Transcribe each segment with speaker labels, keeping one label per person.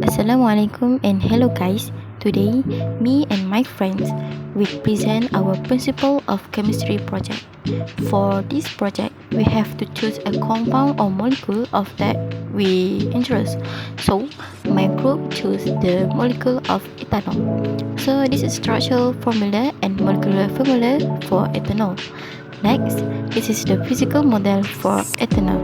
Speaker 1: Assalamualaikum and hello guys. Today, me and my friends will present our principle of chemistry project. For this project, we have to choose a compound or molecule of that we interest. So, my group chose the molecule of ethanol. So, this is structural formula and molecular formula for ethanol. Next, this is the physical model for ethanol.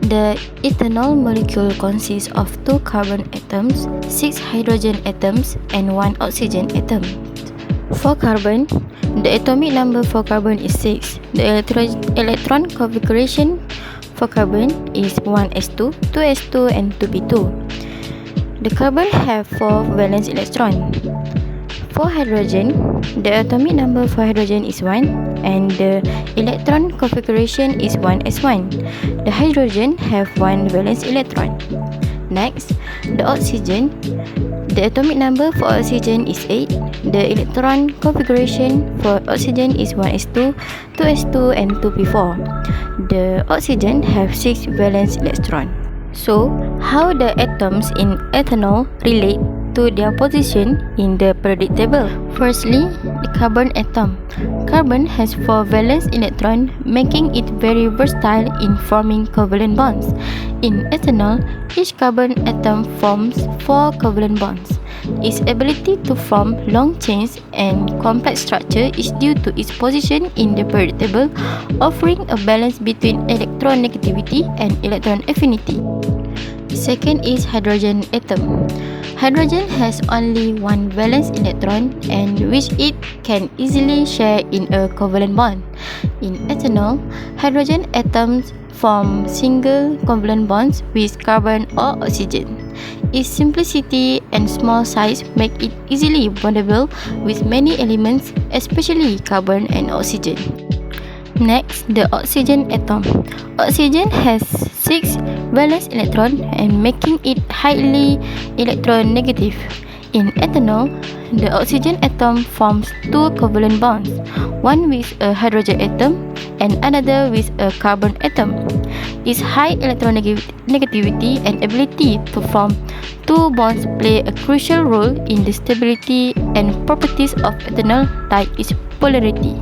Speaker 1: The ethanol molecule consists of 2 carbon atoms, 6 hydrogen atoms, and 1 oxygen atom. For carbon, the atomic number for carbon is 6. The electron configuration for carbon is 1s2, 2s2, and 2p2. The carbon have 4 valence electrons. For hydrogen, the atomic number for hydrogen is 1 and the electron configuration is 1s1. The hydrogen have 1 valence electron. Next, the oxygen. The atomic number for oxygen is 8. The electron configuration for oxygen is 1s2, 2s2 and 2p4. The oxygen have 6 valence electron. So, how the atoms in ethanol relate to their position in the periodic table? Firstly, the carbon atom. Carbon has 4 valence electrons, making it very versatile in forming covalent bonds. In ethanol, each carbon atom forms 4 covalent bonds. Its ability to form long chains and complex structure is due to its position in the periodic table, offering a balance between electron negativity and electron affinity. Second is hydrogen atom. Hydrogen has only 1 valence electron and which it can easily share in a covalent bond. In ethanol, hydrogen atoms form single covalent bonds with carbon or oxygen. Its simplicity and small size make it easily bondable with many elements, especially carbon and oxygen. Next, the oxygen atom. Oxygen has 6 valence electrons and making it highly electronegative. In ethanol, the oxygen atom forms 2 covalent bonds, one with a hydrogen atom and another with a carbon atom. Its high electronegativity and ability to form 2 bonds play a crucial role in the stability and properties of ethanol, like its polarity.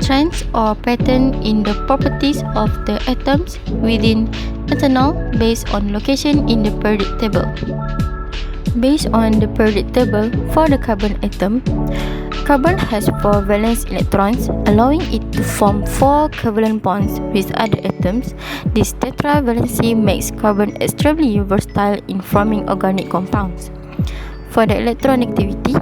Speaker 1: Trends or pattern in the properties of the atoms within ethanol based on location in the periodic table. Based on the periodic table for the carbon atom, carbon has 4 valence electrons, allowing it to form 4 covalent bonds with other atoms. This tetravalency makes carbon extremely versatile in forming organic compounds. For the electronegativity,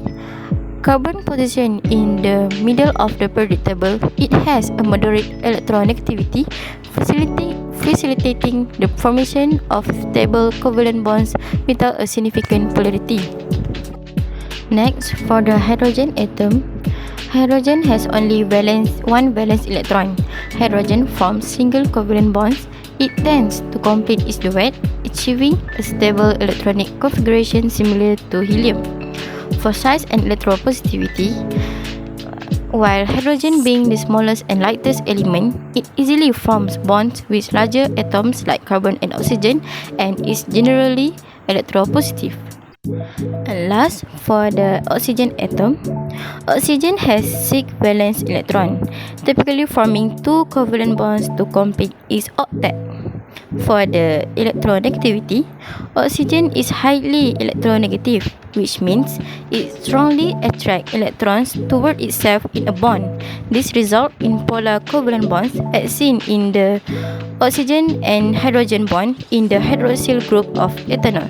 Speaker 1: carbon position in the middle of the periodic table, it has a moderate electronegativity, facilitating the formation of stable covalent bonds without a significant polarity. Next, for the hydrogen atom, hydrogen has only 1 valence electron. Hydrogen forms single covalent bonds. It tends to complete its duet, achieving a stable electronic configuration similar to helium. For size and electropositivity, while hydrogen being the smallest and lightest element, it easily forms bonds with larger atoms like carbon and oxygen and is generally electropositive. And last, for the oxygen atom, oxygen has 6 valence electrons, typically forming 2 covalent bonds to complete its octet. For the electronegativity, oxygen is highly electronegative, which means it strongly attracts electrons toward itself in a bond. This results in polar covalent bonds as seen in the oxygen and hydrogen bond in the hydroxyl group of ethanol.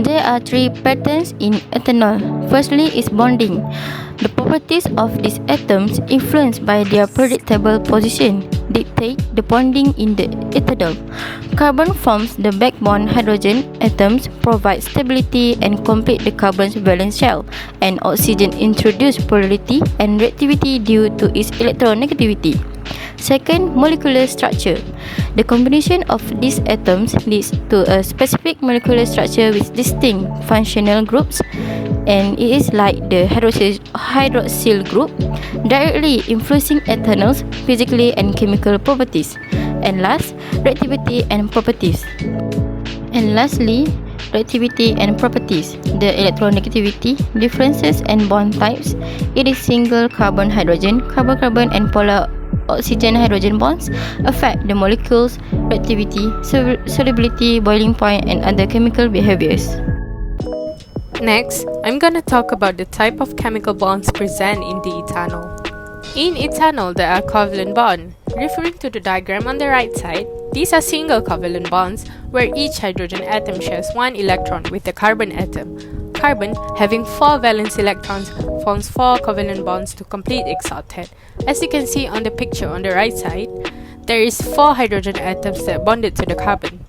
Speaker 1: There are 3 patterns in ethanol. Firstly is bonding. The properties of these atoms influenced by their periodic table position dictate the bonding in the ethanol. Carbon forms the backbone hydrogen atoms, provide stability and complete the carbon's valence shell, and oxygen introduce polarity and reactivity due to its electronegativity. Second, molecular structure. The combination of these atoms leads to a specific molecular structure with distinct functional groups, and it is like the hydroxyl group, directly influencing ethanol's physical and chemical properties. And last, reactivity and properties. And lastly, reactivity and properties. The electronegativity, differences and bond types. It is single carbon hydrogen, carbon-carbon and polar oxygen hydrogen bonds affect the molecules, reactivity, solubility, boiling point and other chemical behaviors.
Speaker 2: Next, I'm gonna talk about the type of chemical bonds present in the ethanol. In ethanol, there are covalent bonds. Referring to the diagram on the right side, these are single covalent bonds where each hydrogen atom shares one electron with the carbon atom. Carbon, having 4 valence electrons, forms 4 covalent bonds to complete its octet. As you can see on the picture on the right side, there is 4 hydrogen atoms that bonded to the carbon.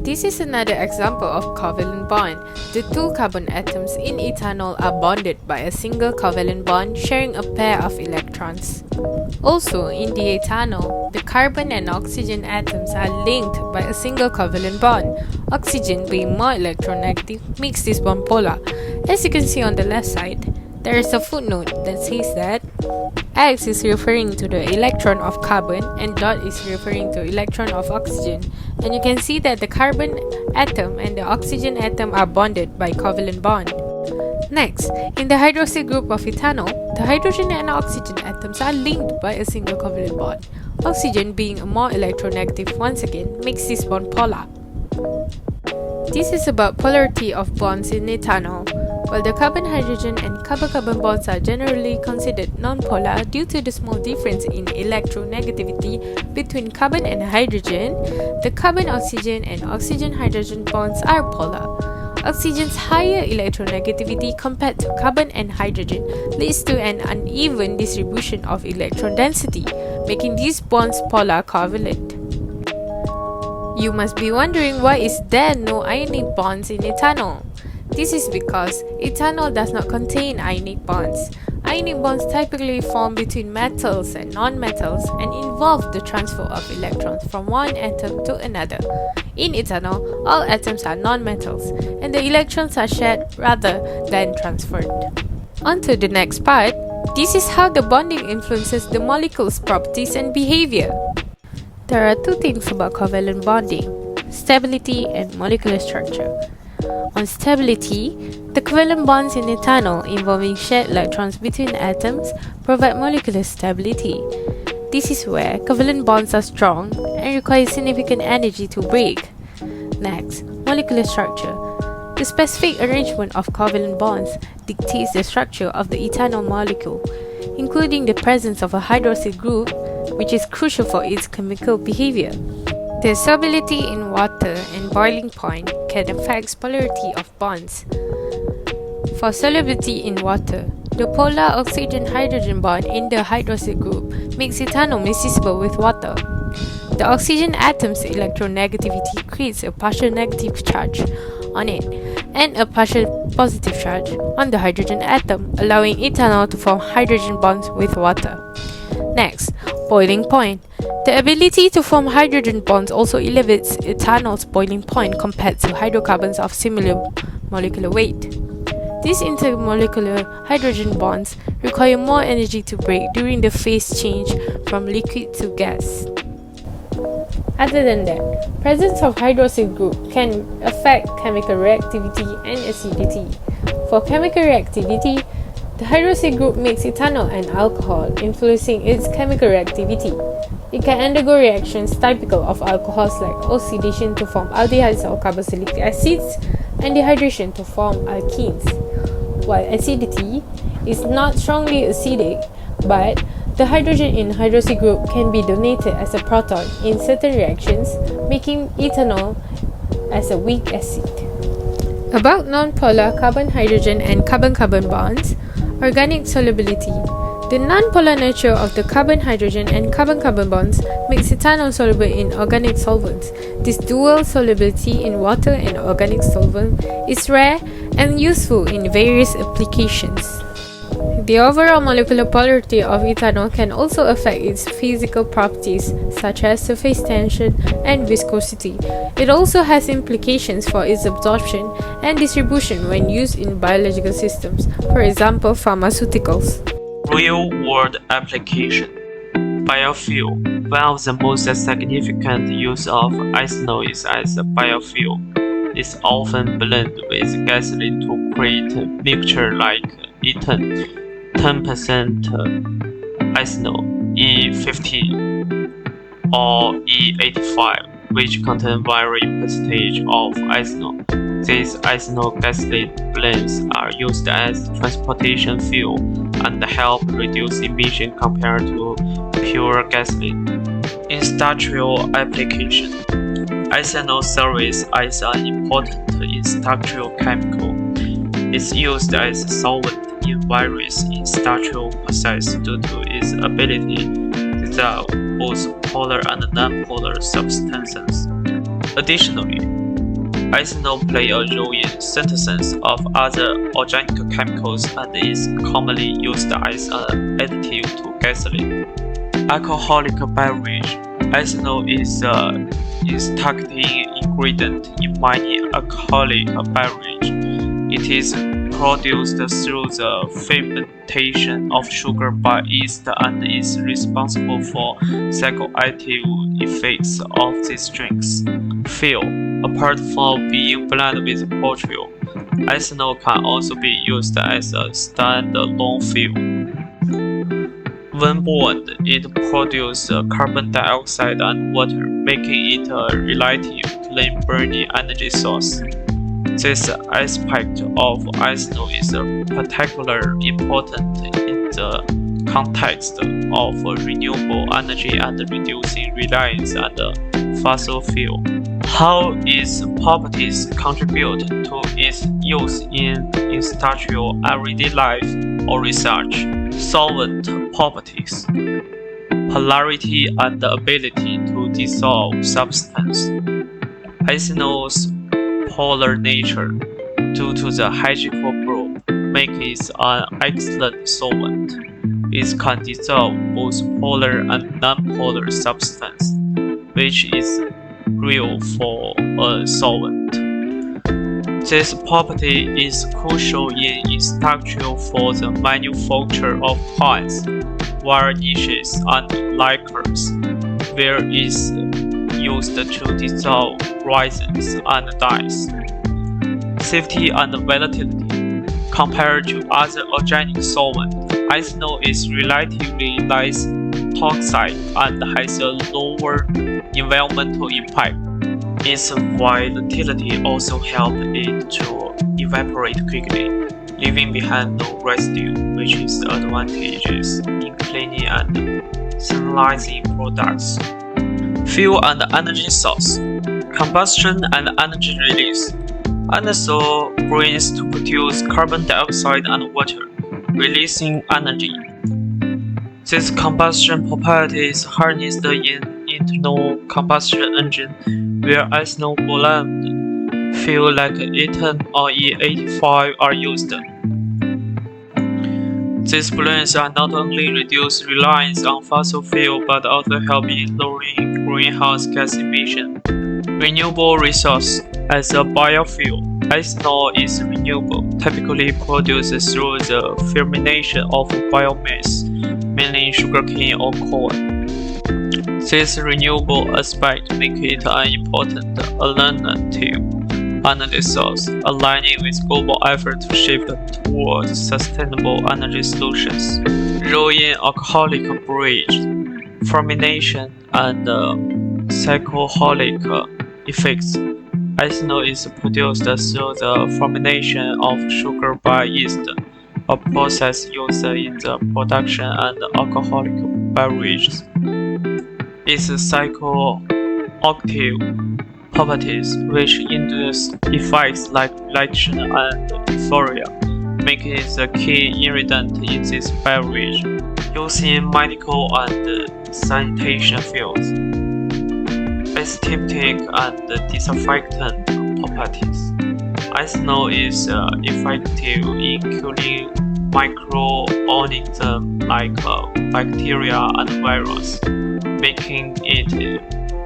Speaker 2: This is another example of covalent bond. The 2 carbon atoms in ethanol are bonded by a single covalent bond sharing a pair of electrons. Also, in the ethanol, the carbon and oxygen atoms are linked by a single covalent bond. Oxygen, being more electronegative, makes this bond polar. As you can see on the left side, there is a footnote that says that X is referring to the electron of carbon and dot is referring to electron of oxygen. And you can see that the carbon atom and the oxygen atom are bonded by covalent bond. Next, in the hydroxyl group of ethanol, the hydrogen and oxygen atoms are linked by a single covalent bond. Oxygen, being a more electronegative once again, makes this bond polar. This is about polarity of bonds in ethanol. While the carbon-hydrogen and carbon-carbon bonds are generally considered non-polar due to the small difference in electronegativity between carbon and hydrogen, the carbon-oxygen and oxygen-hydrogen bonds are polar. Oxygen's higher electronegativity compared to carbon and hydrogen leads to an uneven distribution of electron density, making these bonds polar covalent. You must be wondering why is there no ionic bonds in ethanol? This is because ethanol does not contain ionic bonds. Ionic bonds typically form between metals and non-metals and involve the transfer of electrons from one atom to another. In ethanol, all atoms are non-metals and the electrons are shared rather than transferred. On to the next part. This is how the bonding influences the molecule's properties and behavior. There are 2 things about covalent bonding: stability and molecular structure. On stability, the covalent bonds in ethanol involving shared electrons between atoms provide molecular stability. This is where covalent bonds are strong and require significant energy to break. Next, molecular structure. The specific arrangement of covalent bonds dictates the structure of the ethanol molecule, including the presence of a hydroxyl group, which is crucial for its chemical behavior. The solubility in water and boiling point can affect polarity of bonds. For solubility in water, the polar oxygen-hydrogen bond in the hydroxyl group makes ethanol miscible with water. The oxygen atom's electronegativity creates a partial negative charge on it and a partial positive charge on the hydrogen atom, allowing ethanol to form hydrogen bonds with water. Next, boiling point. The ability to form hydrogen bonds also elevates ethanol's boiling point compared to hydrocarbons of similar molecular weight. These intermolecular hydrogen bonds require more energy to break during the phase change from liquid to gas. Other than that, presence of hydroxyl group can affect chemical reactivity and acidity. For chemical reactivity, the hydroxyl group makes ethanol an alcohol, influencing its chemical reactivity. It can undergo reactions typical of alcohols like oxidation to form aldehydes or carboxylic acids and dehydration to form alkenes. While acidity is not strongly acidic, but the hydrogen in hydroxyl group can be donated as a proton in certain reactions, making ethanol as a weak acid. About non-polar carbon-hydrogen and carbon-carbon bonds, organic solubility. The non-polar nature of the carbon-hydrogen and carbon-carbon bonds makes ethanol soluble in organic solvents. This dual solubility in water and organic solvent is rare and useful in various applications. The overall molecular polarity of ethanol can also affect its physical properties such as surface tension and viscosity. It also has implications for its absorption and distribution when used in biological systems, for example pharmaceuticals.
Speaker 3: Real-world application. Biofuel. One of the most significant use of ethanol is as a biofuel. It's often blended with gasoline to create a mixture like ethanol, 10% ethanol, E50 or E85, which contain varying percentage of ethanol. These ethanol-gasoline blends are used as transportation fuel and help reduce emission compared to pure gasoline. Industrial application. Ethanol serves as an important industrial chemical. It's used as a solvent in various industrial processes due to its ability to dissolve both polar and non-polar substances. Additionally, ethanol plays a role in synthesis of other organic chemicals and is commonly used as an additive to gasoline. Alcoholic beverage. Ethanol is a starting ingredient in many alcoholic beverages. It is produced through the fermentation of sugar by yeast and is responsible for psychoactive effects of these drinks. Fuel. Apart from being blended with petrol, ethanol can also be used as a standalone fuel. When burned, it produces carbon dioxide and water, making it a relatively clean burning energy source. This aspect of ethanol is particularly important in the context of renewable energy and reducing reliance on fossil fuel. How its properties contribute to its use in industrial everyday life or research. Solvent properties. Polarity and the ability to dissolve substance. Ethanol's polar nature, due to the hydrogen group, makes it an excellent solvent. It can dissolve both polar and non-polar substance, which is real for a solvent. This property is crucial in industrial for the manufacture of paints, varnishes, and lacquers, where it is used to dissolve resins and dyes. Safety and volatility. Compared to other organic solvents, ethanol is relatively less toxic and has a lower environmental impact. Its volatility also helps it to evaporate quickly, leaving behind no residue, which is advantageous in cleaning and sterilizing products. Fuel and energy source. Combustion and energy release. Ethanol burns to produce carbon dioxide and water, releasing energy. These combustion properties harnessed in internal combustion engine, where ethanol blend fuel like ethane or E85 are used. These blends are not only reduce reliance on fossil fuel but also help in lowering greenhouse gas emission. Renewable resource. As a biofuel, ethanol is renewable, typically produced through the fermentation of biomass, mainly sugarcane or corn. This renewable aspect makes it an important alternative energy source, aligning with global effort to shift towards sustainable energy solutions. Role in alcoholic beverage, fermentation, and psychoholic effects. Ethanol is produced through the fermentation of sugar by yeast, a process used in the production of alcoholic beverages. Its psychoactive properties, which induce effects like elation and euphoria, make it the key ingredient in this beverage, used in medical and sanitation fields. Antiseptic and disinfectant properties. Ethanol is effective in killing microorganisms like bacteria and virus, making it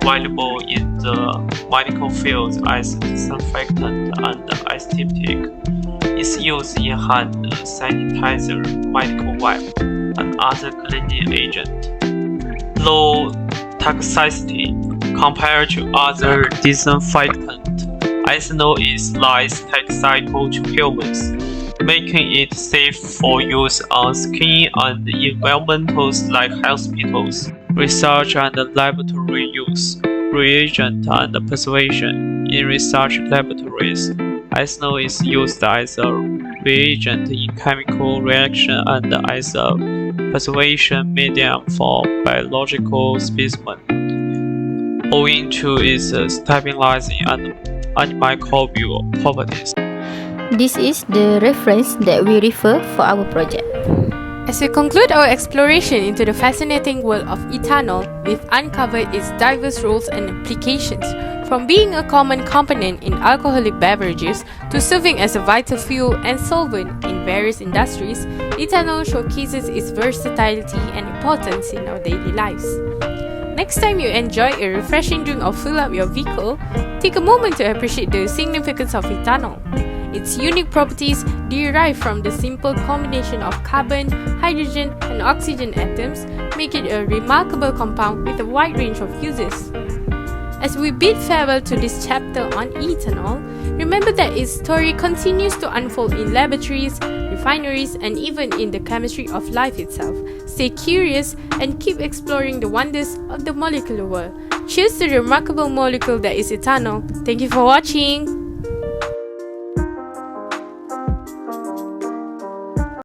Speaker 3: valuable in the medical field as disinfectant and antiseptic. Its use in hand sanitizer, medical wipe, and other cleaning agent. low toxicity compared to other disinfectants. Ethanol is less toxic to humans, making it safe for use on skin and environments like hospitals, research and laboratory use, reagent and preservation. In research laboratories, ethanol is used as a reagent in chemical reaction and as a preservation medium for biological specimens, owing to its stabilizing and antimicrobial properties.
Speaker 1: This is the reference that we refer for our project.
Speaker 2: As we conclude our exploration into the fascinating world of ethanol, we've uncovered its diverse roles and applications, from being a common component in alcoholic beverages to serving as a vital fuel and solvent in various industries. Ethanol showcases its versatility and importance in our daily lives. Next time you enjoy a refreshing drink or fill up your vehicle, take a moment to appreciate the significance of ethanol. Its unique properties derive from the simple combination of carbon, hydrogen, and oxygen atoms, make it a remarkable compound with a wide range of uses. As we bid farewell to this chapter on ethanol, remember that its story continues to unfold in laboratories, refineries, and even in the chemistry of life itself. Stay curious and keep exploring the wonders of the molecular world. Cheers to the remarkable molecule that is ethanol. Thank you for watching!